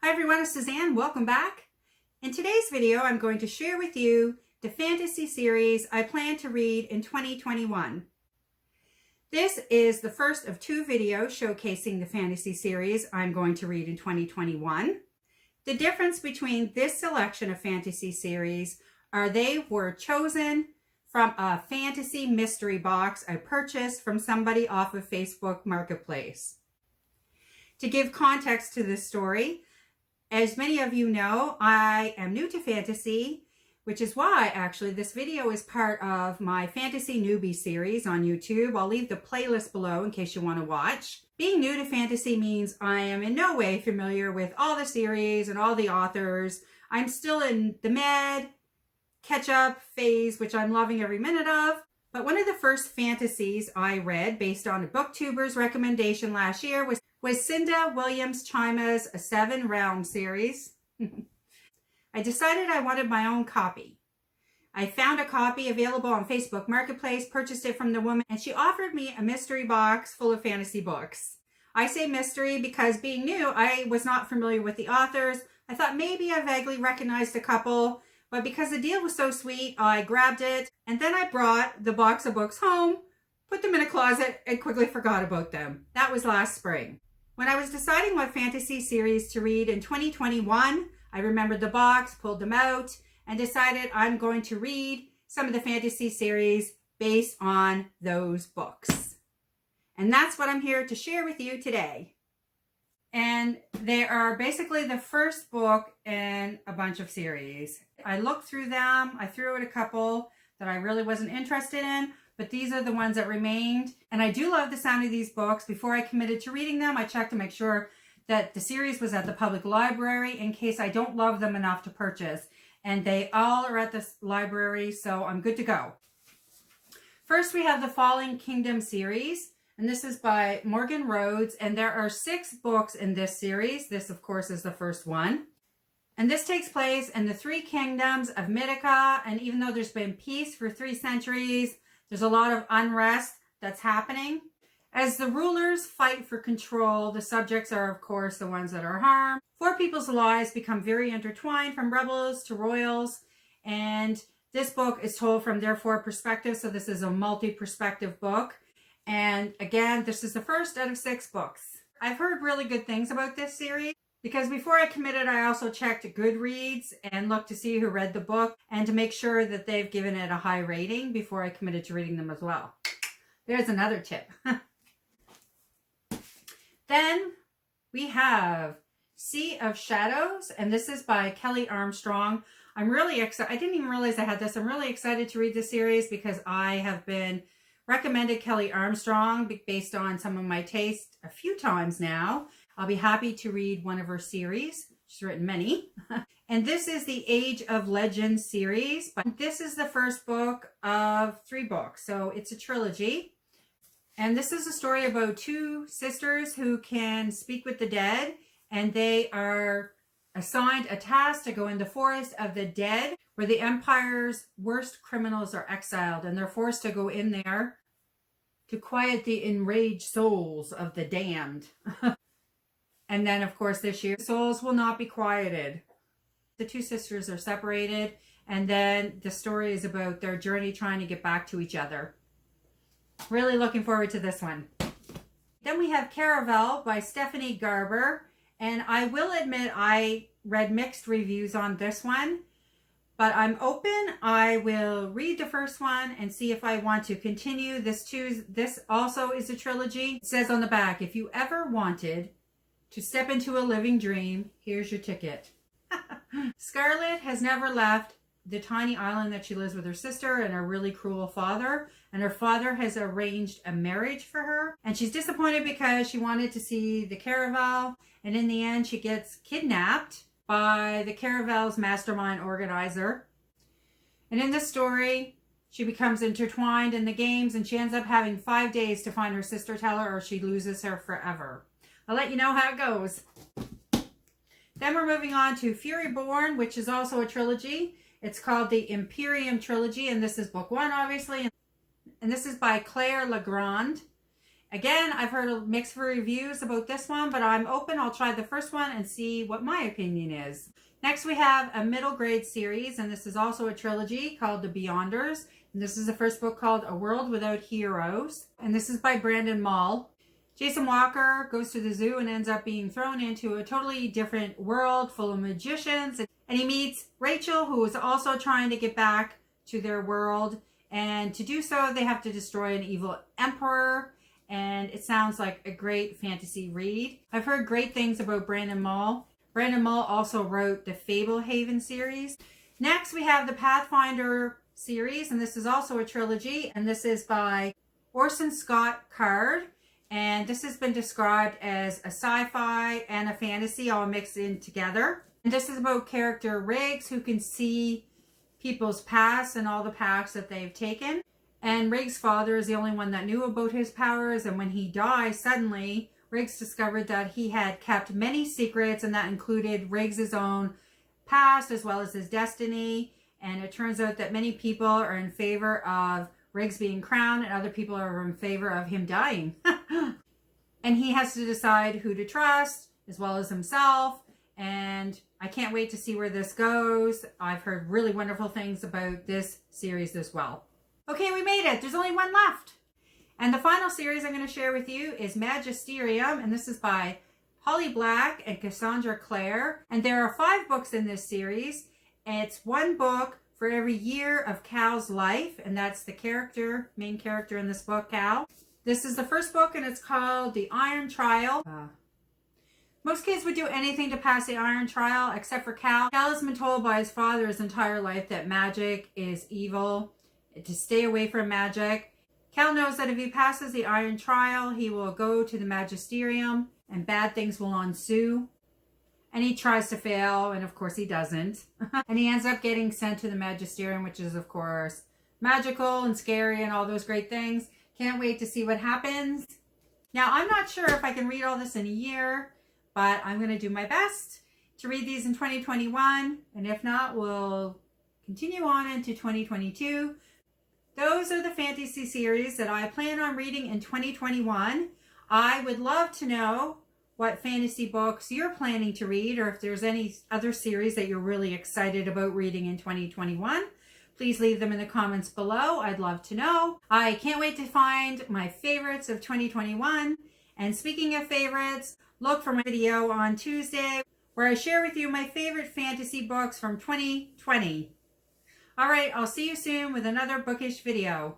Hi everyone, it's Suzanne. Welcome back. In today's video, I'm going to share with you the fantasy series I plan to read in 2021. This is the first of two videos showcasing the fantasy series I'm going to read in 2021. The difference between this selection of fantasy series are they were chosen from a fantasy mystery box I purchased from somebody off of Facebook Marketplace. To give context to this story, as many of you know, I am new to fantasy, which is why actually this video is part of my Fantasy Newbie series on YouTube. I'll leave the playlist below in case you want to watch. Being new to fantasy means I am in no way familiar with all the series and all the authors. I'm still in the catch-up phase, which I'm loving every minute of. But one of the first fantasies I read based on a booktuber's recommendation last year was Cinda Williams Chima's A Seven Realms series. I decided I wanted my own copy. I found a copy available on Facebook Marketplace, purchased it from the woman, and she offered me a mystery box full of fantasy books. I say mystery because being new, I was not familiar with the authors. I thought maybe I vaguely recognized a couple, but because the deal was so sweet, I grabbed it, and then I brought the box of books home, put them in a closet, and quickly forgot about them. That was last spring. When I was deciding what fantasy series to read in 2021, I remembered the box, pulled them out, and decided I'm going to read some of the fantasy series based on those books. And that's what I'm here to share with you today. And they are basically the first book in a bunch of series. I looked through them. I threw out a couple that I really wasn't interested in, but these are the ones that remained. And I do love the sound of these books. Before I committed to reading them, I checked to make sure that the series was at the public library in case I don't love them enough to purchase. And they all are at the library, so I'm good to go. First, we have the Fallen Kingdom series, and this is by Morgan Rhodes, and there are 6 books in this series. This, of course, is the first one. And this takes place in the 3 kingdoms of Mythica, and even though there's been peace for 3 centuries, there's a lot of unrest that's happening. As the rulers fight for control, the subjects are, of course, the ones that are harmed. 4 people's lives become very intertwined, from rebels to royals. And this book is told from their 4 perspectives, so this is a multi-perspective book. And again, this is the first out of 6 books. I've heard really good things about this series because before I committed, I also checked Goodreads and looked to see who read the book and to make sure that they've given it a high rating before I committed to reading them as well. There's another tip. Then we have Sea of Shadows, and this is by Kelly Armstrong. I'm really excited. I didn't even realize I had this. I'm really excited to read this series because I have been recommended Kelly Armstrong based on some of my taste a few times now. I'll be happy to read one of her series. She's written many. And this is the Age of Legends series. But this is the first book of 3 books, so it's a trilogy. And this is a story about 2 sisters who can speak with the dead, and they are assigned a task to go in the Forest of the Dead, where the Empire's worst criminals are exiled, and they're forced to go in there to quiet the enraged souls of the damned. And then, of course, this year, souls will not be quieted. The 2 sisters are separated, and then the story is about their journey trying to get back to each other. Really looking forward to this one. Then we have Caraval by Stephanie Garber. And I will admit I read mixed reviews on this one. But I'm open. I will read the first one and see if I want to continue. This also is a trilogy. It says on the back, if you ever wanted to step into a living dream, here's your ticket. Scarlett has never left the tiny island that she lives with her sister and her really cruel father. And her father has arranged a marriage for her. And she's disappointed because she wanted to see the Caraval. And in the end, she gets kidnapped by the Caraval's mastermind organizer. And in this story, she becomes intertwined in the games, and she ends up having 5 days to find her sister Teller, or she loses her forever. I'll let you know how it goes. Then we're moving on to Furyborn, which is also a trilogy. It's called the Imperium Trilogy, and this is book 1, obviously. And this is by Claire Legrand. Again, I've heard mixed reviews about this one, but I'm open. I'll try the first one and see what my opinion is. Next, we have a middle grade series, and this is also a trilogy called The Beyonders. And this is the first book called A World Without Heroes, and this is by Brandon Mull. Jason Walker goes to the zoo and ends up being thrown into a totally different world full of magicians, and he meets Rachel, who is also trying to get back to their world, and to do so, they have to destroy an evil emperor. And it sounds like a great fantasy read. I've heard great things about Brandon Mull. Brandon Mull also wrote the Fablehaven series. Next, we have the Pathfinder series, and this is also a trilogy, and this is by Orson Scott Card. And this has been described as a sci-fi and a fantasy all mixed in together. And this is about character Riggs, who can see people's past and all the paths that they've taken. And Riggs' father is the only one that knew about his powers, and when he dies, suddenly Riggs discovered that he had kept many secrets, and that included Riggs' own past as well as his destiny. And it turns out that many people are in favor of Riggs being crowned, and other people are in favor of him dying. And he has to decide who to trust, as well as himself. And I can't wait to see where this goes. I've heard really wonderful things about this series as well. Okay, we made it. There's only one left. And the final series I'm going to share with you is Magisterium, and this is by Holly Black and Cassandra Clare. And there are 5 books in this series. And it's one book for every year of Cal's life, and that's the main character in this book, Cal. This is the first book, and it's called The Iron Trial. Most kids would do anything to pass the Iron Trial, except for Cal. Cal has been told by his father his entire life that magic is evil, to stay away from magic. Cal knows that if he passes the Iron Trial, he will go to the Magisterium, and bad things will ensue. And he tries to fail, and of course he doesn't. And he ends up getting sent to the Magisterium, which is, of course, magical and scary and all those great things. Can't wait to see what happens. Now, I'm not sure if I can read all this in a year, but I'm going to do my best to read these in 2021. And if not, we'll continue on into 2022. Those are the fantasy series that I plan on reading in 2021. I would love to know what fantasy books you're planning to read, or if there's any other series that you're really excited about reading in 2021. Please leave them in the comments below. I'd love to know. I can't wait to find my favorites of 2021. And speaking of favorites, look for my video on Tuesday where I share with you my favorite fantasy books from 2020. All right, I'll see you soon with another bookish video.